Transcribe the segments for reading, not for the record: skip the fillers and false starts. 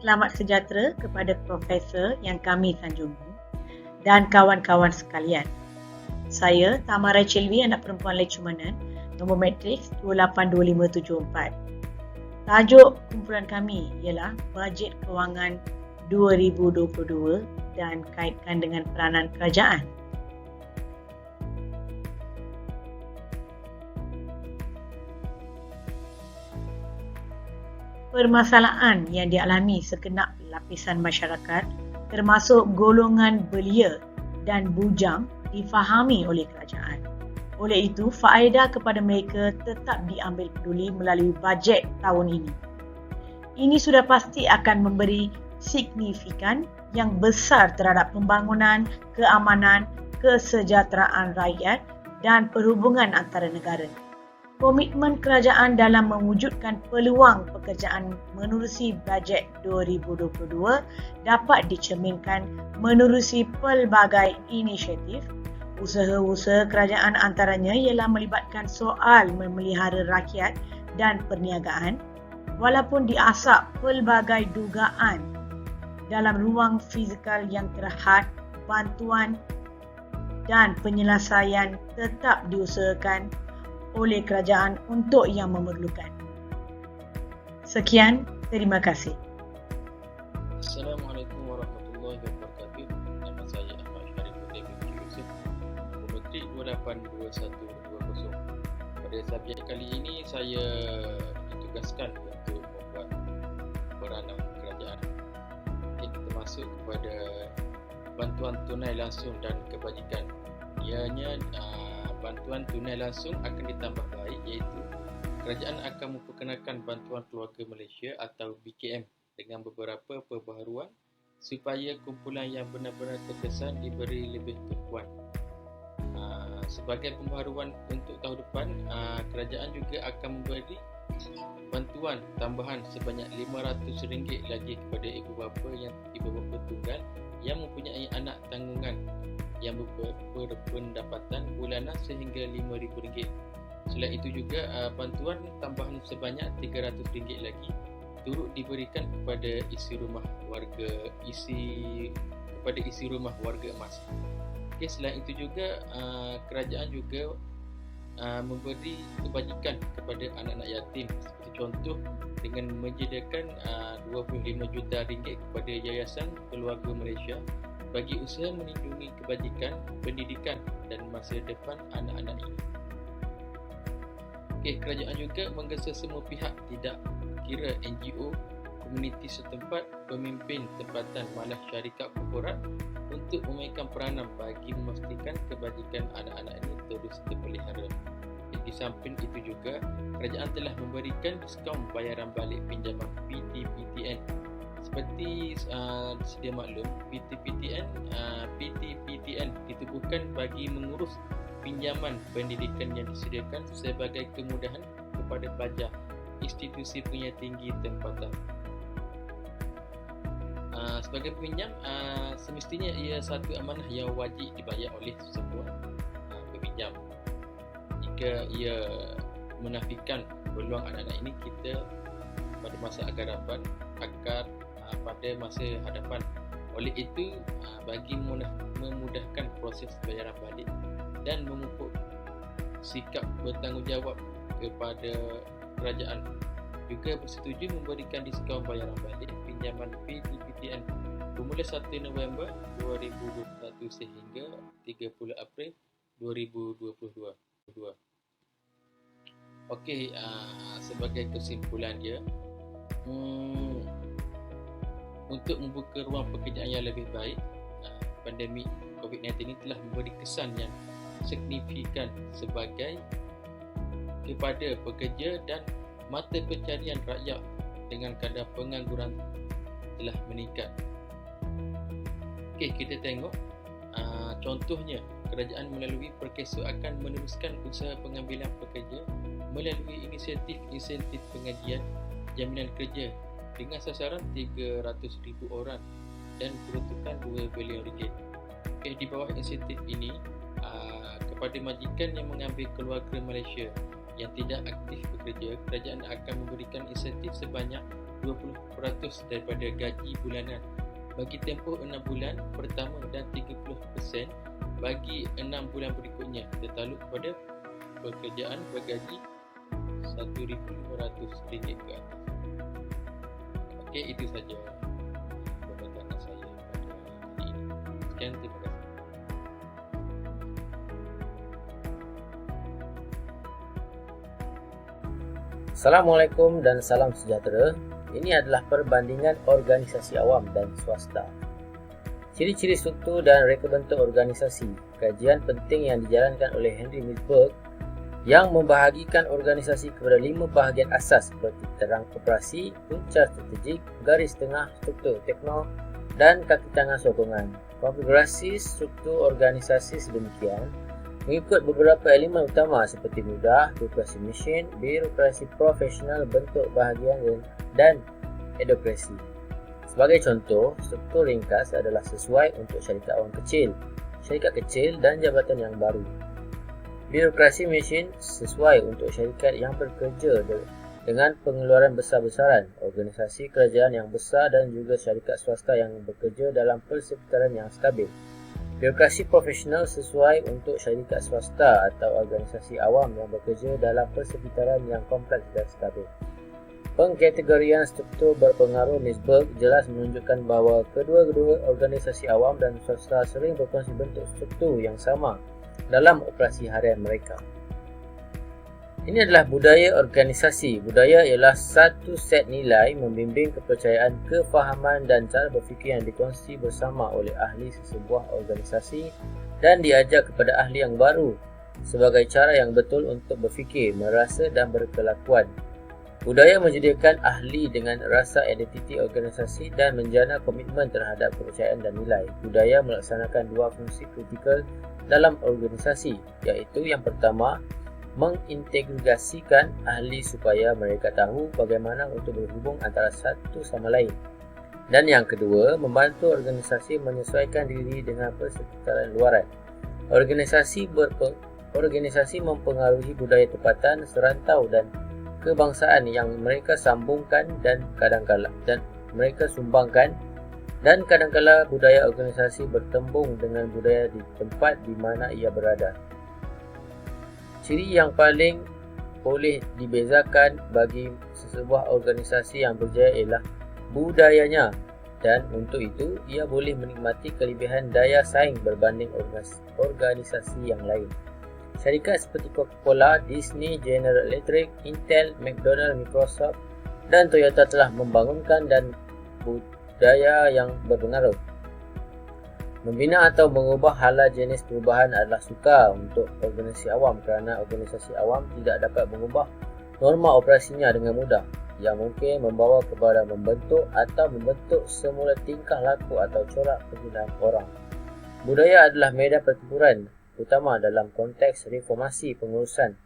Selamat sejahtera kepada Profesor yang kami sanjungi dan kawan-kawan sekalian. Saya Tamara Chelvi, anak perempuan Lecumanan, nombor matriks 282574. Tajuk kumpulan kami ialah Bajet Kewangan 2022 dan kaitkan dengan peranan kerajaan. Permasalahan yang dialami segenap lapisan masyarakat termasuk golongan belia dan bujang difahami oleh kerajaan. Oleh itu, faedah kepada mereka tetap diambil peduli melalui bajet tahun ini. Ini sudah pasti akan memberi signifikan yang besar terhadap pembangunan, keamanan, kesejahteraan rakyat dan perhubungan antara negara. Komitmen kerajaan dalam mewujudkan peluang pekerjaan menerusi bajet 2022 dapat dicerminkan menerusi pelbagai inisiatif. Usaha-usaha kerajaan antaranya ialah melibatkan soal memelihara rakyat dan perniagaan, walaupun diasap pelbagai dugaan dalam ruang fizikal yang terhad, bantuan dan penyelesaian tetap diusahakan oleh kerajaan untuk yang memerlukan. Sekian, terima kasih. Assalamualaikum warahmatullahi wabarakatuh. Nama saya Ahmad Syarifuddin bin Yusuf, Menteri 282120. Pada subjek kali ini saya ditugaskan untuk membuat peranan kerajaan. Kita masuk kepada bantuan tunai langsung dan kebajikan. Ianya bantuan tunai langsung akan ditambah baik, iaitu kerajaan akan memperkenalkan bantuan keluarga Malaysia atau BKM dengan beberapa perbaharuan supaya kumpulan yang benar-benar terkesan diberi lebih tumpuan. Sebagai pembaharuan untuk tahun depan, kerajaan juga akan memberi bantuan tambahan sebanyak RM500 lagi kepada ibu bapa tunggal yang mempunyai anak tanggungan yang berpendapatan bulanan sehingga RM5,000. Selain itu juga bantuan tambahan sebanyak RM300 lagi turut diberikan kepada isi rumah warga emas. Okey, selain itu juga kerajaan juga memberi kebajikan kepada anak-anak yatim, seperti contoh dengan menyediakan RM25 juta kepada Yayasan Keluarga Malaysia bagi usaha melindungi kebajikan, pendidikan dan masa depan anak-anak ini. Okey, kerajaan juga menggesa semua pihak, tidak kira NGO, komuniti setempat, pemimpin tempatan malah syarikat korporat untuk memainkan peranan bagi memastikan kebajikan anak-anak ini terus terpelihara. Di samping itu juga, kerajaan telah memberikan diskaun bayaran balik pinjaman PT-PTN. Seperti sedia maklum, PT-PTN ditubuhkan bagi mengurus pinjaman pendidikan yang disediakan sebagai kemudahan kepada pelajar institusi pendidikan tinggi tempatan. Sebagai peminjam, semestinya ia satu amanah yang wajib dibayar oleh semua peminjam. Jika ia menafikan peluang anak-anak ini, kita pada masa akan pada masa hadapan. Oleh itu, bagi memudahkan proses bayaran balik dan memupuk sikap bertanggungjawab kepada kerajaan, juga bersetuju memberikan diskaun bayaran balik pinjaman PT-PTN bermula 1 November 2021 sehingga 30 April 2022. Okey, sebagai kesimpulan dia, untuk membuka ruang pekerjaan yang lebih baik, pandemik COVID-19 ini telah memberi kesan yang signifikan kepada pekerja dan mata pencarian rakyat dengan kadar pengangguran telah meningkat. Okey, kita tengok contohnya, kerajaan melalui Perkeso akan meneruskan usaha pengambilan pekerja melalui insentif pengajian jaminan kerja dengan sasaran 300,000 orang dan peruntukan RM2 bilion. Di bawah insentif ini, kepada majikan yang mengambil keluarga Malaysia yang tidak aktif bekerja, kerajaan akan memberikan insentif sebanyak 20% daripada gaji bulanan bagi tempoh 6 bulan pertama dan 30% bagi 6 bulan berikutnya tertakluk kepada pekerjaan bergaji RM1,500 ke atas. Okey, itu saja pembahasan saya pada kali ini. Sekian, terima kasih. Assalamualaikum dan salam sejahtera. Ini adalah perbandingan organisasi awam dan swasta. Ciri-ciri struktur dan reka bentuk organisasi. Kajian penting yang dijalankan oleh Henry Mintzberg yang membahagikan organisasi kepada 5 bahagian asas seperti terang operasi, punca strategik, garis tengah, struktur tekno dan kaki tangan sokongan. Konfigurasi struktur organisasi sedemikian mengikut beberapa elemen utama seperti mudah, birokrasi mesin, birokrasi profesional, bentuk bahagian dan edokrasi. Sebagai contoh, struktur ringkas adalah sesuai untuk syarikat awam kecil, syarikat kecil dan jabatan yang baru. Birokrasi mesin sesuai untuk syarikat yang bekerja dengan pengeluaran besar-besaran, organisasi kerajaan yang besar dan juga syarikat swasta yang bekerja dalam persekitaran yang stabil. Birokrasi profesional sesuai untuk syarikat swasta atau organisasi awam yang bekerja dalam persekitaran yang kompleks dan stabil. Pengkategorian struktur berpengaruh Mintzberg jelas menunjukkan bahawa kedua-dua organisasi awam dan swasta sering berkongsi bentuk struktur yang sama dalam operasi harian mereka. Ini adalah budaya organisasi. Budaya ialah satu set nilai membimbing kepercayaan, kefahaman dan cara berfikir yang dikongsi bersama oleh ahli sesebuah organisasi dan diajar kepada ahli yang baru sebagai cara yang betul untuk berfikir, merasa dan berkelakuan. Budaya menyediakan ahli dengan rasa identiti organisasi dan menjana komitmen terhadap kepercayaan dan nilai. Budaya melaksanakan 2 fungsi kritikal dalam organisasi, iaitu yang pertama, mengintegrasikan ahli supaya mereka tahu bagaimana untuk berhubung antara satu sama lain. Dan yang kedua, membantu organisasi menyesuaikan diri dengan persekitaran luaran. Organisasi mempengaruhi budaya tempatan, serantau dan kebangsaan yang mereka sambungkan dan mereka sumbangkan, dan kadangkala budaya organisasi bertembung dengan budaya di tempat di mana ia berada. Ciri yang paling boleh dibezakan bagi sesebuah organisasi yang berjaya ialah budayanya, dan untuk itu ia boleh menikmati kelebihan daya saing berbanding organisasi yang lain. Syarikat seperti Coca-Cola, Disney, General Electric, Intel, McDonald, Microsoft dan Toyota telah membangunkan dan budaya yang berpengaruh. Membina atau mengubah hala jenis perubahan adalah sukar untuk organisasi awam kerana organisasi awam tidak dapat mengubah norma operasinya dengan mudah, yang mungkin membawa kepada membentuk semula tingkah laku atau corak penggunaan orang. Budaya adalah medan pertempuran, utama dalam konteks reformasi pengurusan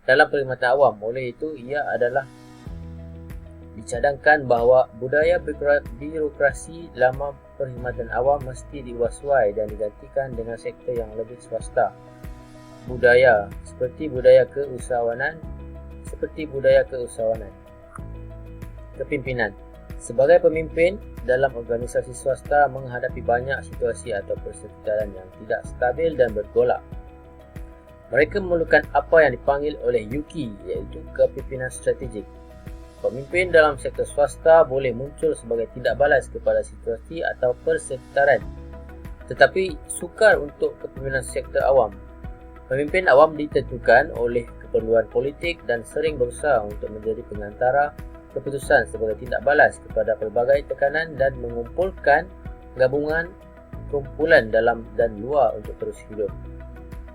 dalam perkhidmatan awam. Oleh itu, ia adalah dicadangkan bahawa budaya birokrasi lama perkhidmatan awam mesti diwaswai dan digantikan dengan sektor yang lebih swasta. Budaya seperti budaya keusahawanan. Kepimpinan. Sebagai pemimpin dalam organisasi swasta menghadapi banyak situasi atau persekitaran yang tidak stabil dan bergolak. Mereka memerlukan apa yang dipanggil oleh Yuki, iaitu kepimpinan strategik. Pemimpin dalam sektor swasta boleh muncul sebagai tidak balas kepada situasi atau persekitaran, tetapi sukar untuk kepimpinan sektor awam. Pemimpin awam ditentukan oleh keperluan politik dan sering berusaha untuk menjadi pengantara keputusan sebagai tindak balas kepada pelbagai tekanan dan mengumpulkan gabungan kumpulan dalam dan luar untuk terus hidup.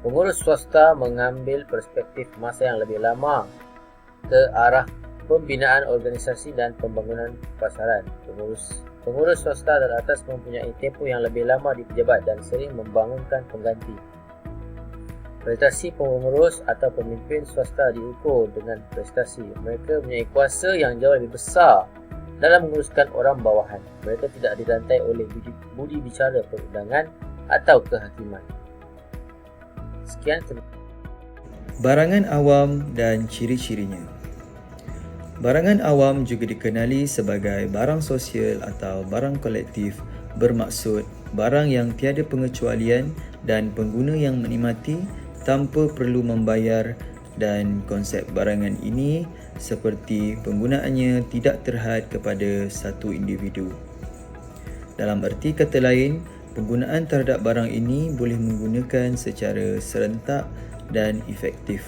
Pengurus swasta mengambil perspektif masa yang lebih lama ke arah pembinaan organisasi dan pembangunan pasaran. Pengurus swasta teratas mempunyai tempoh yang lebih lama di pejabat dan sering membangunkan pengganti. Prestasi pengurus atau pemimpin swasta diukur dengan prestasi. Mereka mempunyai kuasa yang jauh lebih besar dalam menguruskan orang bawahan. Mereka tidak dirantai oleh budi bicara perundangan atau kehakiman. Sekian. Barangan awam dan ciri-cirinya. Barangan awam juga dikenali sebagai barang sosial atau barang kolektif, bermaksud barang yang tiada pengecualian dan pengguna yang menikmati tanpa perlu membayar, dan konsep barangan ini seperti penggunaannya tidak terhad kepada satu individu. Dalam erti kata lain, penggunaan terhadap barang ini boleh menggunakan secara serentak dan efektif.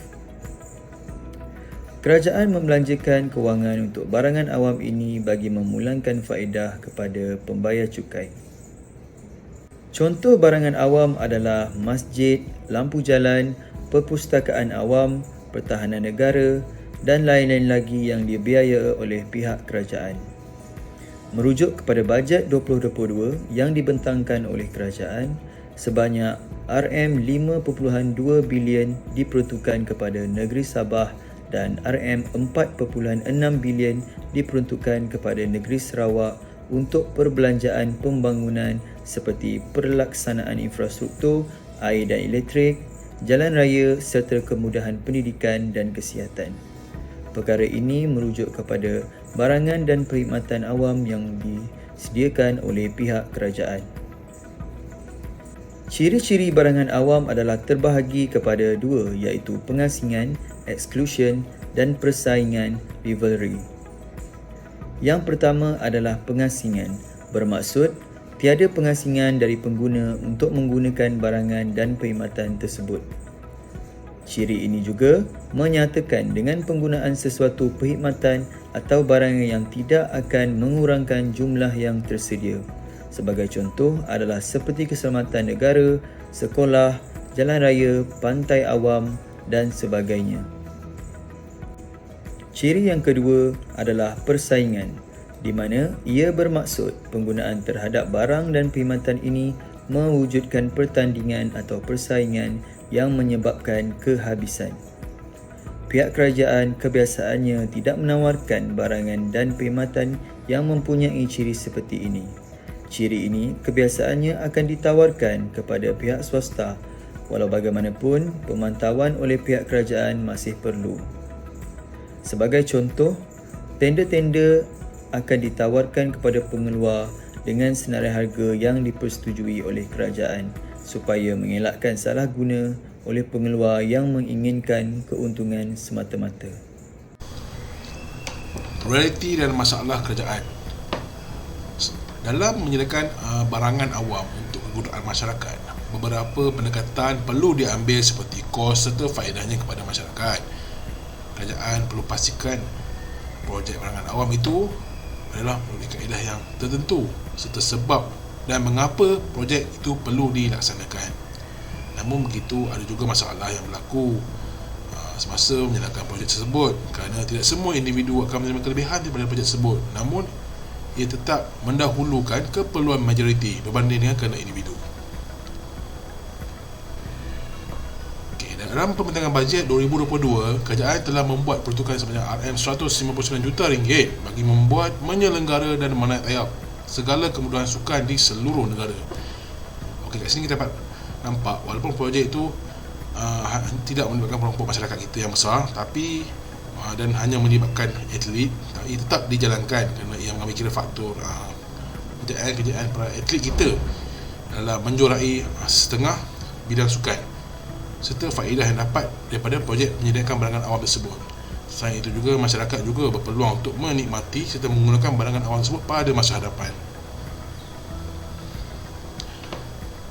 Kerajaan membelanjakan kewangan untuk barangan awam ini bagi memulangkan faedah kepada pembayar cukai. Contoh barangan awam adalah masjid, lampu jalan, perpustakaan awam, pertahanan negara dan lain-lain lagi yang dibiayai oleh pihak kerajaan. Merujuk kepada bajet 2022 yang dibentangkan oleh kerajaan, sebanyak RM5.2 bilion diperuntukkan kepada negeri Sabah dan RM4.6 bilion diperuntukkan kepada negeri Sarawak untuk perbelanjaan pembangunan seperti pelaksanaan infrastruktur, air dan elektrik, jalan raya serta kemudahan pendidikan dan kesihatan. Perkara ini merujuk kepada barangan dan perkhidmatan awam yang disediakan oleh pihak kerajaan. Ciri-ciri barangan awam adalah terbahagi kepada dua, iaitu pengasingan, exclusion dan persaingan, rivalry. Yang pertama adalah pengasingan, bermaksud tiada pengasingan dari pengguna untuk menggunakan barangan dan perkhidmatan tersebut. Ciri ini juga menyatakan dengan penggunaan sesuatu perkhidmatan atau barangan yang tidak akan mengurangkan jumlah yang tersedia. Sebagai contoh adalah seperti keselamatan negara, sekolah, jalan raya, pantai awam dan sebagainya. Ciri yang kedua adalah persaingan, di mana ia bermaksud penggunaan terhadap barang dan perkhidmatan ini mewujudkan pertandingan atau persaingan yang menyebabkan kehabisan. Pihak kerajaan kebiasaannya tidak menawarkan barangan dan perkhidmatan yang mempunyai ciri seperti ini. Ciri ini kebiasaannya akan ditawarkan kepada pihak swasta, walau bagaimanapun pemantauan oleh pihak kerajaan masih perlu. Sebagai contoh, tender-tender akan ditawarkan kepada pengeluar dengan senarai harga yang dipersetujui oleh kerajaan supaya mengelakkan salah guna oleh pengeluar yang menginginkan keuntungan semata-mata. Realiti dan masalah kerajaan dalam menyediakan barangan awam untuk kegunaan masyarakat, beberapa pendekatan perlu diambil seperti kos serta faedahnya kepada masyarakat. Kerajaan perlu pastikan projek barangan awam itu adalah melalui kaedah yang tertentu serta sebab dan mengapa projek itu perlu dilaksanakan. Namun begitu, ada juga masalah yang berlaku semasa menjalankan projek tersebut, kerana tidak semua individu akan menerima kelebihan daripada projek tersebut, namun ia tetap mendahulukan keperluan majoriti berbanding dengan kehendak individu. Dalam pembentangan bajet 2022, kerajaan telah membuat peruntukan sebanyak RM159 juta bagi membuat, menyelenggara dan menayap segala kemudahan sukan di seluruh negara. Okey, kat sini kita dapat nampak walaupun projek itu tidak melibatkan kelompok masyarakat kita yang besar, tapi dan hanya melibatkan atlet, tapi tetap dijalankan kerana ia mengambil kira faktor kejayaan para atlet kita dalam menjuarai setengah bidang sukan serta faedah yang dapat daripada projek menyediakan barangan awam tersebut. Selain itu juga, masyarakat juga berpeluang untuk menikmati serta menggunakan barangan awam tersebut pada masa hadapan.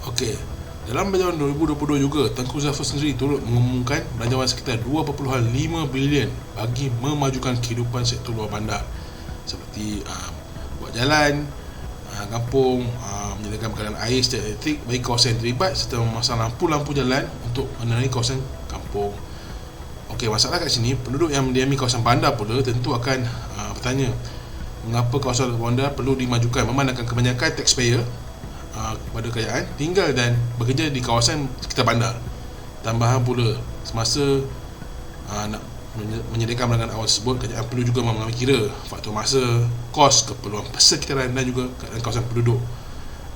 Okey, dalam belanjawan 2022 juga, Tengku Zafar sendiri turut mengumumkan belanjawan sekitar 2.5 bilion bagi memajukan kehidupan sektor luar bandar seperti buat jalan kampung, menyediakan bekalan air secara elektrik bagi kawasan yang terlibat serta memasang lampu-lampu jalan untuk menerangi kawasan kampung. Okey, masalah kat sini, penduduk yang mendiami kawasan bandar pula tentu akan bertanya mengapa kawasan bandar perlu dimajukan, memandangkan kebanyakan taxpayer kepada kerajaan tinggal dan bekerja di kawasan sekitar bandar. Tambahan pula, semasa nak menyediakan barangan awam tersebut, kerajaan perlu juga mengambil kira faktor masa, kos, keperluan persekitaran dan juga keadaan kawasan penduduk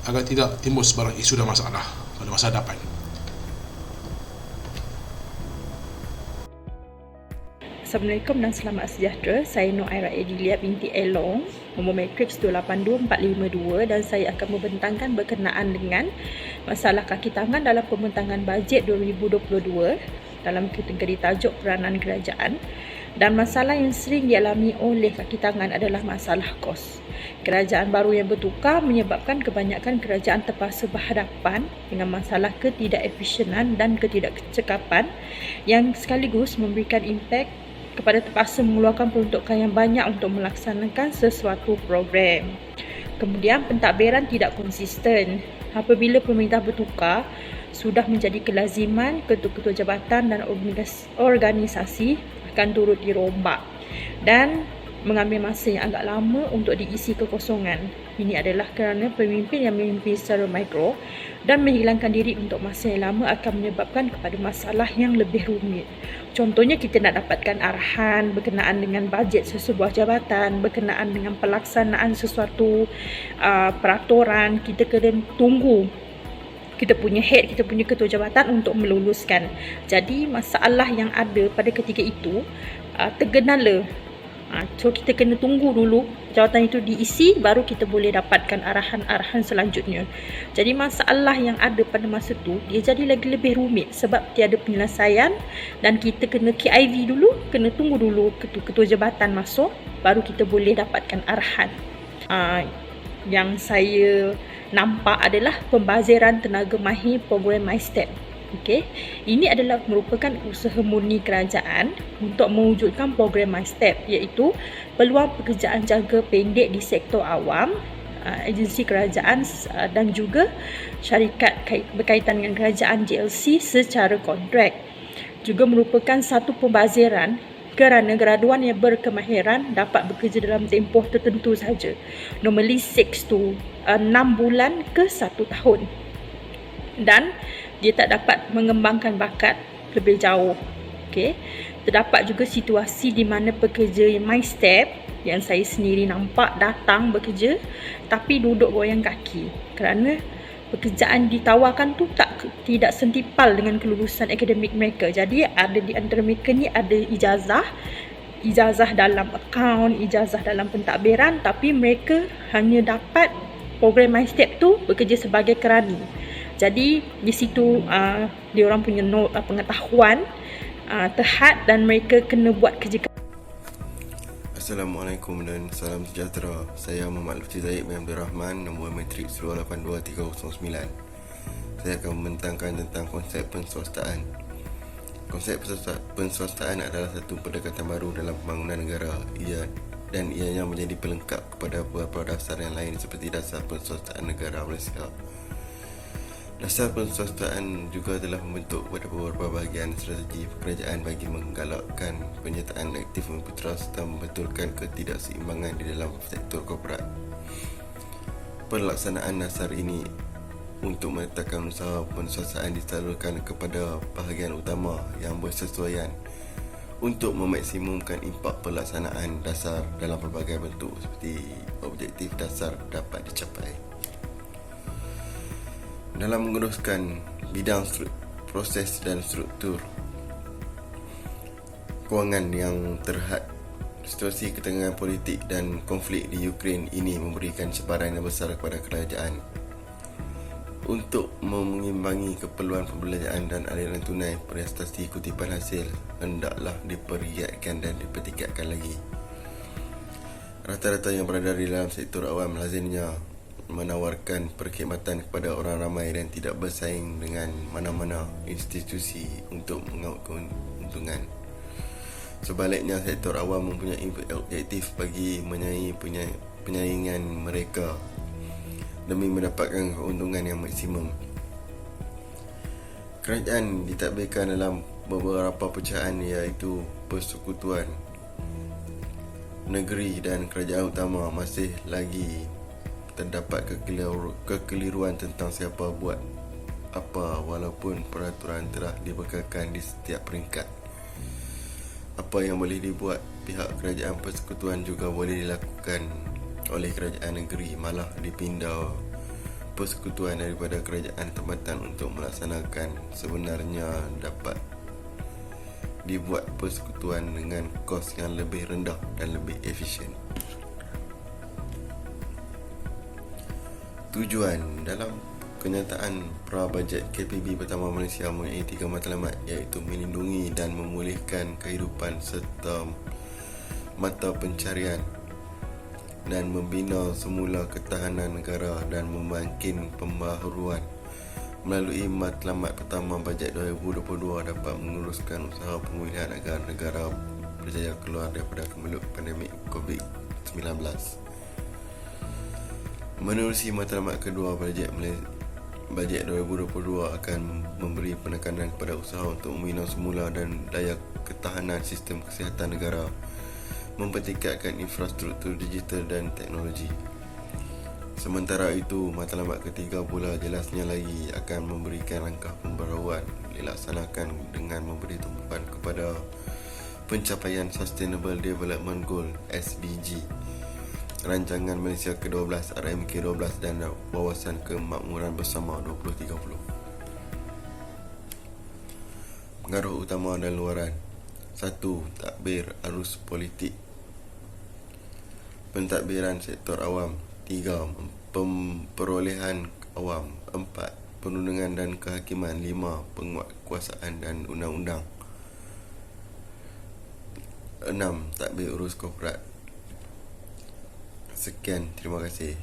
agar tidak timbul sebarang isu dan masalah pada masa hadapan. Assalamualaikum dan selamat sejahtera. Saya Nur Aira Edilia binti Elong, nombor matriks 282452 dan saya akan membentangkan berkenaan dengan masalah kaki tangan dalam pembentangan bajet 2022 dalam kategori tajuk peranan kerajaan. Dan masalah yang sering dialami oleh kaki tangan adalah masalah kos. Kerajaan baru yang bertukar menyebabkan kebanyakan kerajaan terpaksa berhadapan dengan masalah ketidakefisienan dan ketidakcekapan yang sekaligus memberikan impak kepada terpaksa mengeluarkan peruntukan yang banyak untuk melaksanakan sesuatu program. Kemudian pentadbiran tidak konsisten. Apabila pemerintah bertukar, sudah menjadi kelaziman ketua-ketua jabatan dan organisasi akan turut dirombak dan mengambil masa yang agak lama untuk diisi kekosongan. Ini adalah kerana pemimpin yang memimpin secara mikro dan menghilangkan diri untuk masa yang lama akan menyebabkan kepada masalah yang lebih rumit. Contohnya, kita nak dapatkan arahan berkenaan dengan bajet sesebuah jabatan, berkenaan dengan pelaksanaan sesuatu peraturan, kita kena tunggu kita punya head, kita punya ketua jabatan untuk meluluskan. Jadi masalah yang ada pada ketika itu tergenala. So kita kena tunggu dulu jawatan itu diisi, baru kita boleh dapatkan arahan-arahan selanjutnya. Jadi masalah yang ada pada masa tu dia jadi lagi lebih rumit sebab tiada penyelesaian dan kita kena KIV dulu, kena tunggu dulu ketua jabatan masuk, baru kita boleh dapatkan arahan. Yang saya nampak adalah pembaziran tenaga mahir program MyStep. Okey, ini adalah merupakan usaha murni kerajaan untuk mewujudkan program MyStep, iaitu peluang pekerjaan jangka pendek di sektor awam, agensi kerajaan dan juga syarikat berkaitan dengan kerajaan JLC secara kontrak. Juga merupakan satu pembaziran kerana graduan yang berkemahiran dapat bekerja dalam tempoh tertentu saja. Normally 6 to 6 bulan ke 1 tahun. Dan dia tak dapat mengembangkan bakat lebih jauh. Okey. Terdapat juga situasi di mana pekerja MyStep yang saya sendiri nampak datang bekerja tapi duduk goyang kaki kerana pekerjaan ditawarkan tu tidak sentipal dengan kelulusan akademik mereka. Jadi ada di antara mereka ni ada ijazah dalam akaun, ijazah dalam pentadbiran, tapi mereka hanya dapat program MyStep tu bekerja sebagai kerani. Jadi di situ dia orang punya pengetahuan terhad dan mereka kena buat kerja. Assalamualaikum dan salam sejahtera. Saya Muhammad Lutfi Zaid bin Abdul Rahman, nombor matriks 282309. Saya akan membentangkan tentang konsep penswastaan. Konsep penswastaan adalah satu pendekatan baru dalam pembangunan negara. Ianya menjadi pelengkap kepada beberapa dasar yang lain seperti dasar penswastaan negara Malaysia. Dasar penswastaan juga telah membentuk kepada beberapa bahagian strategi kerajaan bagi menggalakkan penyertaan aktif memputra serta membetulkan ketidakseimbangan di dalam sektor korporat. Pelaksanaan dasar ini untuk meletakkan usaha penswastaan disalurkan kepada bahagian utama yang bersesuaian untuk memaksimumkan impak pelaksanaan dasar dalam pelbagai bentuk seperti objektif dasar dapat dicapai. Dalam menguruskan bidang proses dan struktur kewangan yang terhad, situasi ketegangan politik dan konflik di Ukraine ini memberikan cabaran yang besar kepada kerajaan. Untuk mengimbangi keperluan pembelanjaan dan aliran tunai, prestasi kutipan hasil hendaklah dipergiatkan dan dipertingkatkan lagi. Rata-rata yang berada di dalam sektor awam lazimnya menawarkan perkhidmatan kepada orang ramai dan tidak bersaing dengan mana-mana institusi untuk mengaut keuntungan. Sebaliknya, sektor awam mempunyai objektif bagi penyaingan mereka demi mendapatkan keuntungan yang maksimum. Kerajaan ditadbirkan dalam beberapa pecahan iaitu persekutuan negeri dan kerajaan utama. Masih lagi terdapat kekeliruan tentang siapa buat apa walaupun peraturan telah dibekalkan di setiap peringkat. Apa yang boleh dibuat pihak kerajaan persekutuan juga boleh dilakukan oleh kerajaan negeri, malah dipindah persekutuan daripada kerajaan tempatan untuk melaksanakan sebenarnya dapat dibuat persekutuan dengan kos yang lebih rendah dan lebih efisien. Tujuan dalam kenyataan pra-bajet KPB pertama Malaysia mempunyai 3 matlamat, iaitu melindungi dan memulihkan kehidupan serta mata pencarian, dan membina semula ketahanan negara dan membangkit pembaharuan. Melalui matlamat pertama, bajet 2022 dapat meneruskan usaha pemulihan agar negara berjaya keluar daripada kemelut pandemik COVID-19. Menerusi matlamat kedua, bajet 2022 akan memberi penekanan kepada usaha untuk membina semula dan daya ketahanan sistem kesihatan negara, mempertingkatkan infrastruktur digital dan teknologi. Sementara itu, matlamat ketiga pula jelasnya lagi akan memberikan langkah pembaharuan dilaksanakan dengan memberi tumpuan kepada pencapaian Sustainable Development Goal SDG, Rancangan Malaysia ke-12 RMK12 dan Wawasan Kemakmuran Bersama 2030. Pengaruh utama dan luaran. 1. Takbir arus politik. Pentadbiran sektor awam. 3. Perolehan awam. 4. Perundangan dan kehakiman. 5. Penguatkuasaan dan undang-undang. 6. Takbir urus korporat. Sekian, terima kasih.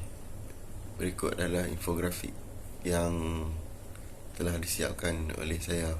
Berikut adalah infografik yang telah disiapkan oleh saya.